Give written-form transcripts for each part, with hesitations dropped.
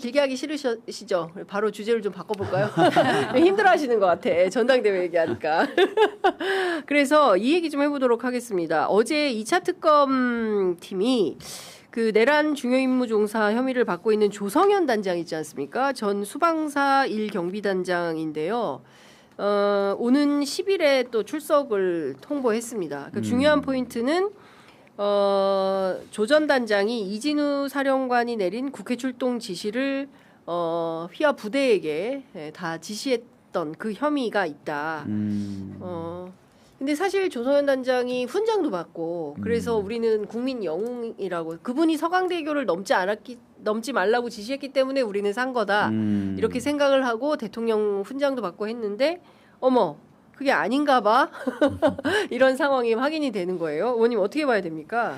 길게 하기 싫으시죠? 바로 주제를 좀 바꿔볼까요? 힘들어하시는 것 같아. 전당대회 얘기하니까. 그래서 이 얘기 좀 해보도록 하겠습니다. 어제 2차 특검 팀이 그 내란 중요임무종사 혐의를 받고 있는 조성현 단장 있지 않습니까? 전 수방사 1경비단장인데요. 오는 10일에 또 출석을 통보했습니다. 그 중요한 포인트는 조 전 단장이 이진우 사령관이 내린 국회 출동 지시를 휘하 부대에게 다 지시했던 그 혐의가 있다. 근데 사실 조성현 단장이 훈장도 받고 그래서 우리는 국민 영웅이라고 그분이 서강대교를 넘지 말라고 지시했기 때문에 우리는 산 거다. 이렇게 생각을 하고 대통령 훈장도 받고 했는데 어머 그게 아닌가 봐. 이런 상황이 확인이 되는 거예요. 의원님 어떻게 봐야 됩니까?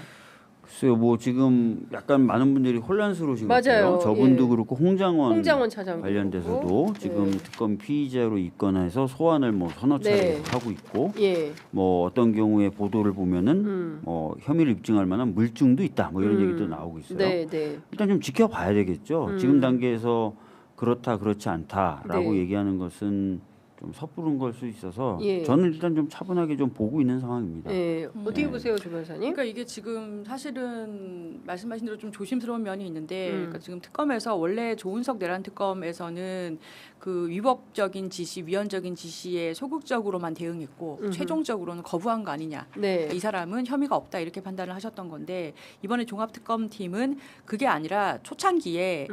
글쎄요, 뭐 지금 약간 많은 분들이 혼란스러우신 것 맞아요. 같아요. 저분도 예. 그렇고 홍장원 차장 관련돼서도 지금 네. 특검 피의자로 입건해서 소환을 뭐 서너 차례 네. 하고 있고, 예. 뭐 어떤 경우에 보도를 보면은 혐의를 입증할 만한 물증도 있다, 뭐 이런 얘기도 나오고 있어요. 네, 네. 일단 좀 지켜봐야 되겠죠. 지금 단계에서 그렇다 그렇지 않다라고 네. 얘기하는 것은 좀 섣부른 걸 수 있어서 예. 저는 일단 좀 차분하게 좀 보고 있는 상황입니다. 예. 어떻게 보세요, 조 변호사님? 그러니까 이게 지금 사실은 말씀하신 대로 좀 조심스러운 면이 있는데 그러니까 지금 특검에서 원래 조은석 내란 특검에서는 그 위법적인 지시, 위헌적인 지시에 소극적으로만 대응했고 최종적으로는 거부한 거 아니냐. 네. 이 사람은 혐의가 없다 이렇게 판단을 하셨던 건데 이번에 종합특검팀은 그게 아니라 초창기에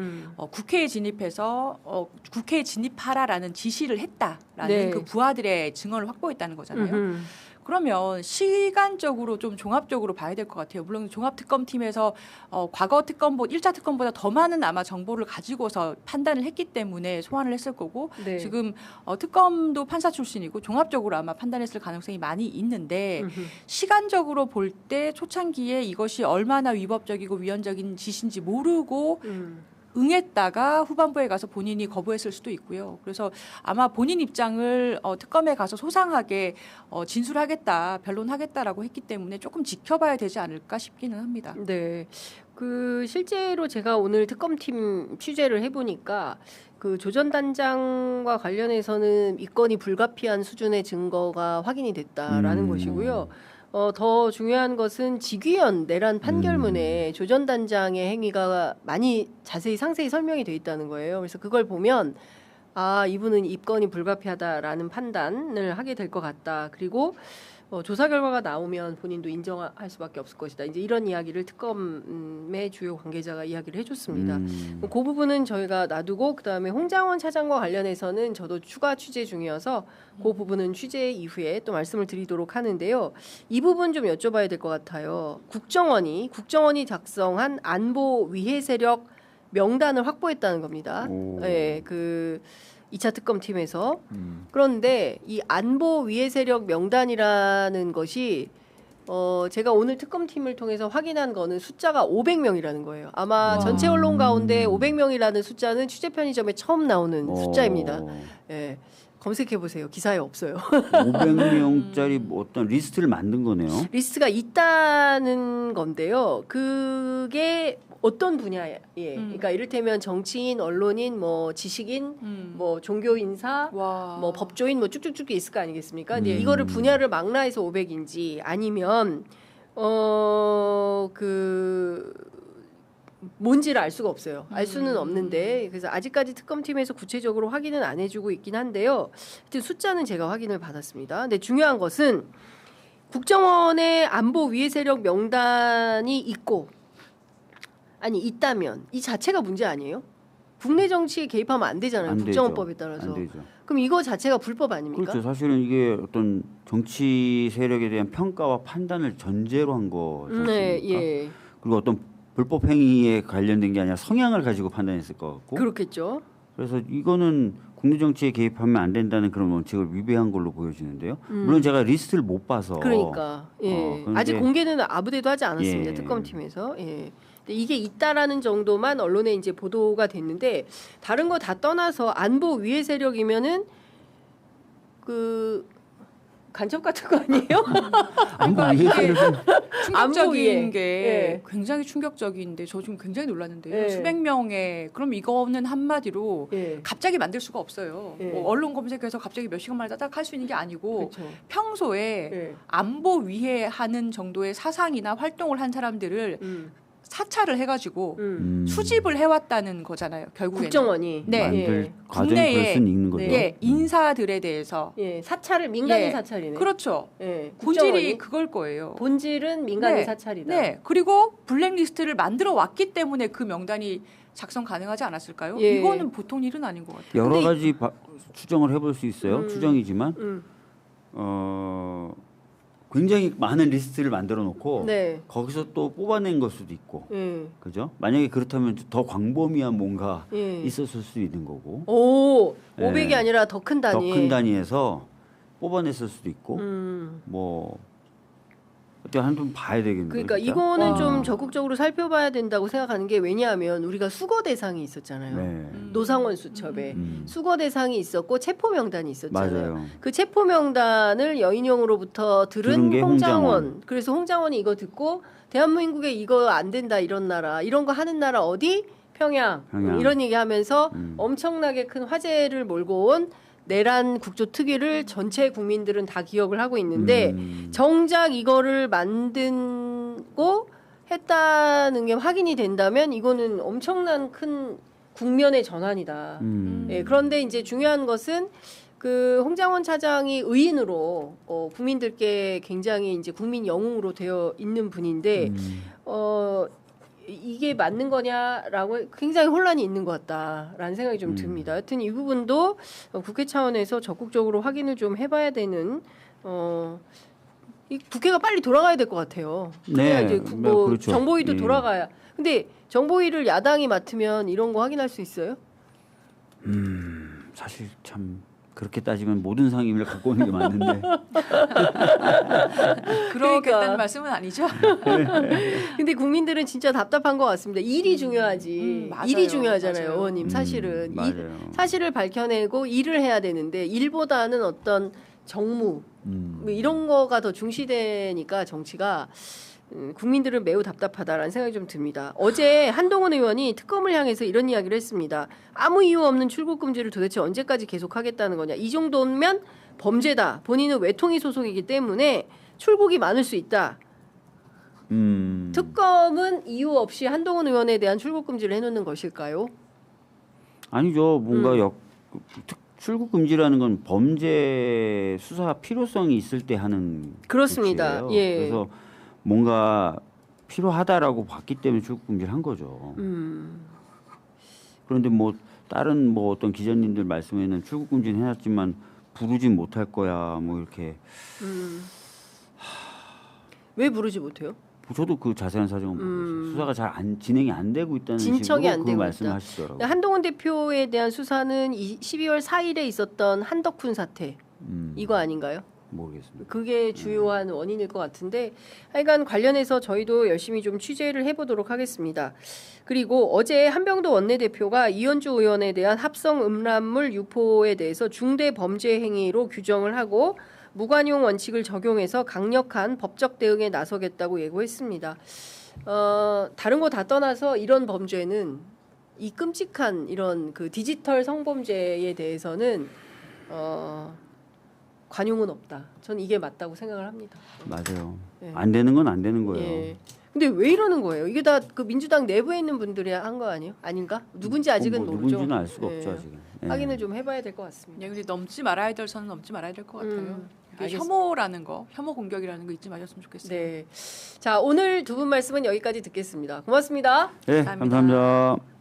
국회에 진입해서 국회에 진입하라라는 지시를 했다라는 네. 그 부하들의 증언을 확보했다는 거잖아요. 그러면 시간적으로 좀 종합적으로 봐야 될 것 같아요. 물론 종합특검팀에서 과거 특검보 1차 특검보다 더 많은 아마 정보를 가지고서 판단을 했기 때문에 소환을 했을 거고 네. 지금 특검도 판사 출신이고 종합적으로 아마 판단했을 가능성이 많이 있는데 시간적으로 볼 때 초창기에 이것이 얼마나 위법적이고 위헌적인 짓인지 모르고 응했다가 후반부에 가서 본인이 거부했을 수도 있고요. 그래서 아마 본인 입장을 특검에 가서 소상하게 진술하겠다, 변론하겠다라고 했기 때문에 조금 지켜봐야 되지 않을까 싶기는 합니다. 네. 그 실제로 제가 오늘 특검팀 취재를 해보니까 그 조 전 단장과 관련해서는 입건이 불가피한 수준의 증거가 확인이 됐다라는 것이고요. 더 중요한 것은 직위원 내란 판결문에 조 전 단장의 행위가 많이 자세히 상세히 설명이 돼 있다는 거예요. 그래서 그걸 보면 아 이분은 입건이 불가피하다라는 판단을 하게 될 것 같다. 그리고 조사 결과가 나오면 본인도 인정할 수밖에 없을 것이다. 이제 이런 이야기를 특검의 주요 관계자가 이야기를 해줬습니다. 그 부분은 저희가 놔두고 그다음에 홍장원 차장과 관련해서는 저도 추가 취재 중이어서 그 부분은 취재 이후에 또 말씀을 드리도록 하는데요. 이 부분 좀 여쭤봐야 될 것 같아요. 국정원이 작성한 안보 위해 세력 명단을 확보했다는 겁니다. 네, 그 2차 특검팀에서. 그런데 이 안보 위해 세력 명단이라는 것이 제가 오늘 특검팀을 통해서 확인한 거는 숫자가 500명이라는 거예요. 아마 전체 언론 가운데 500명이라는 숫자는 취재 편의점에 처음 나오는 숫자입니다. 예. 검색해 보세요. 기사에 없어요. 500명짜리 어떤 리스트를 만든 거네요. 리스트가 있다는 건데요. 그게 어떤 분야에 그러니까 이를테면 정치인, 언론인, 뭐 지식인, 뭐 종교 인사, 와. 뭐 법조인 뭐 쭉쭉쭉 있을 거 아니겠습니까? 근데 이거를 분야를 망라해서 500인지 아니면 뭔지를 알 수가 없어요. 알 수는 없는데 그래서 아직까지 특검팀에서 구체적으로 확인은 안 해주고 있긴 한데요. 하여튼 숫자는 제가 확인을 받았습니다. 근데 중요한 것은 국정원의 안보 위해 세력 명단이 있다면 이 자체가 문제 아니에요? 국내 정치에 개입하면 안 되잖아요. 안 국정원법에 되죠. 따라서. 안 되죠. 그럼 이거 자체가 불법 아닙니까? 그렇죠. 사실은 이게 어떤 정치 세력에 대한 평가와 판단을 전제로 한 거지 않습니까? 네, 예. 그리고 어떤 불법 행위에 관련된 게 아니라 성향을 가지고 판단했을 것 같고. 그렇겠죠. 그래서 이거는 국내 정치에 개입하면 안 된다는 그런 원칙을 위배한 걸로 보여지는데요. 물론 제가 리스트를 못 봐서. 그러니까 예. 그런데- 아직 공개는 아무데도 하지 않았습니다. 예. 특검팀에서. 예. 근데 이게 있다라는 정도만 언론에 이제 보도가 됐는데 다른 거 다 떠나서 안보 위해 세력이면은 그 간첩 같은 거 아니에요? 안보 그러니까 이게 위해서는 안보 위에. 충격적인 게 예. 굉장히 충격적인데 저 지금 굉장히 놀랐는데요. 예. 수백 명의 그럼 이거는 한마디로 예. 갑자기 만들 수가 없어요. 예. 뭐 언론 검색해서 갑자기 몇 시간 만에 딱 할 수 있는 게 아니고 그렇죠. 평소에 예. 안보 위해 하는 정도의 사상이나 활동을 한 사람들을 사찰을 해가지고 수집을 해왔다는 거잖아요. 결국에는. 국정원이 네. 만들 예. 과정이 국내에 벌써 읽는 거죠. 예, 인사들에 대해서 예. 사찰을 민간인 예. 사찰이네. 그렇죠. 예. 본질이 국정원이 그걸 거예요. 본질은 민간인 네. 사찰이다. 네. 그리고 블랙리스트를 만들어 왔기 때문에 그 명단이 작성 가능하지 않았을까요? 예. 이거는 보통 일은 아닌 것 같아요. 여러 근데 가지 추정을 해볼 수 있어요. 추정이지만 굉장히 많은 리스트를 만들어 놓고 네. 거기서 또 뽑아낸 걸 수도 있고, 예. 그죠? 만약에 그렇다면 더 광범위한 뭔가 예. 있었을 수 있는 거고, 오, 예. 500이 아니라 더 큰 단위. 더 큰 단위에서 뽑아냈을 수도 있고, 음. 뭐 어때 한번 봐야 되겠네요. 그러니까 진짜? 이거는 와. 좀 적극적으로 살펴봐야 된다고 생각하는 게 왜냐하면 우리가 수거 대상이 있었잖아요. 네. 노상원 수첩에 수거 대상이 있었고 체포 명단이 있었잖아요. 맞아요. 그 체포 명단을 여인영으로부터 들은 들은 게 홍장원. 그래서 홍장원이 이거 듣고 대한민국에 이거 안 된다 이런 나라 이런 거 하는 나라 어디? 평양. 평양. 이런 얘기하면서 엄청나게 큰 화제를 몰고 온 내란 국조특위를 전체 국민들은 다 기억을 하고 있는데 정작 이거를 만들고 했다는 게 확인이 된다면 이거는 엄청난 큰 국면의 전환이다. 예, 그런데 이제 중요한 것은 그 홍장원 차장이 의인으로 국민들께 굉장히 이제 국민 영웅으로 되어 있는 분인데 이게 맞는 거냐라고 굉장히 혼란이 있는 것 같다라는 생각이 좀 듭니다. 하여튼 이 부분도 국회 차원에서 적극적으로 확인을 좀 해봐야 되는 이 국회가 빨리 돌아가야 될 것 같아요. 그래야 네, 이제 뭐 그렇죠. 정보위도 예. 돌아가야. 근데 정보위를 야당이 맡으면 이런 거 확인할 수 있어요? 사실 참 그렇게 따지면 모든 상임위를 갖고 오는 게 맞는데 그러겠다는 말씀은 아니죠. 근데 국민들은 진짜 답답한 것 같습니다. 일이 중요하지. 맞아요. 일이 중요하잖아요, 맞아요. 의원님. 사실은 맞아요. 사실을 밝혀내고 일을 해야 되는데 일보다는 어떤 정무 뭐 이런 거가 더 중시되니까 정치가 국민들은 매우 답답하다라는 생각이 좀 듭니다. 어제 한동훈 의원이 특검을 향해서 이런 이야기를 했습니다. 아무 이유 없는 출국 금지를 도대체 언제까지 계속하겠다는 거냐. 이 정도면 범죄다. 본인은 외통위 소속이기 때문에 출국이 많을 수 있다. 특검은 이유 없이 한동훈 의원에 대한 출국 금지를 해놓는 것일까요? 아니죠. 뭔가 출국 금지라는 건 범죄 수사 필요성이 있을 때 하는 그렇습니다. 조치예요. 예. 그래서 뭔가 필요하다라고 봤기 때문에 출국 금지를 한 거죠. 그런데 뭐 다른 뭐 어떤 기자님들 말씀에는 출국 금지는 해놨지만 부르진 못할 거야. 뭐 이렇게. 왜 부르지 못해요? 저도 그 자세한 사정은 모르겠어요. 수사가 잘 진행이 안 되고 있다는 진척이 식으로 안 그 되고 말씀하시더라고요. 한동훈 대표에 대한 수사는 12월 4일에 있었던 한덕훈 사태 이거 아닌가요? 모르겠습니다. 그게 주요한 원인일 것 같은데 하여간 관련해서 저희도 열심히 좀 취재를 해보도록 하겠습니다. 그리고 어제 한병도 원내대표가 이현주 의원에 대한 합성 음란물 유포에 대해서 중대 범죄 행위로 규정을 하고 무관용 원칙을 적용해서 강력한 법적 대응에 나서겠다고 예고했습니다. 다른 거 다 떠나서 이런 범죄는 이 끔찍한 이런 그 디지털 성범죄에 대해서는 관용은 없다. 저는 이게 맞다고 생각을 합니다. 맞아요. 예. 안 되는 건 안 되는 거예요. 예. 근데 왜 이러는 거예요? 이게 다 그 민주당 내부에 있는 분들이 한 거 아니에요? 아닌가? 누군지 아직은 뭐 모르죠. 누군지는 알 수가 예. 없죠 아직은. 예. 확인을 좀 해봐야 될 것 같습니다. 네, 근데 넘지 말아야 될 선은 넘지 말아야 될 것 같아요. 이게 알겠습니다. 혐오라는 거, 혐오 공격이라는 거 잊지 마셨으면 좋겠어요. 네. 자, 오늘 두 분 말씀은 여기까지 듣겠습니다. 고맙습니다. 네, 감사합니다. 감사합니다.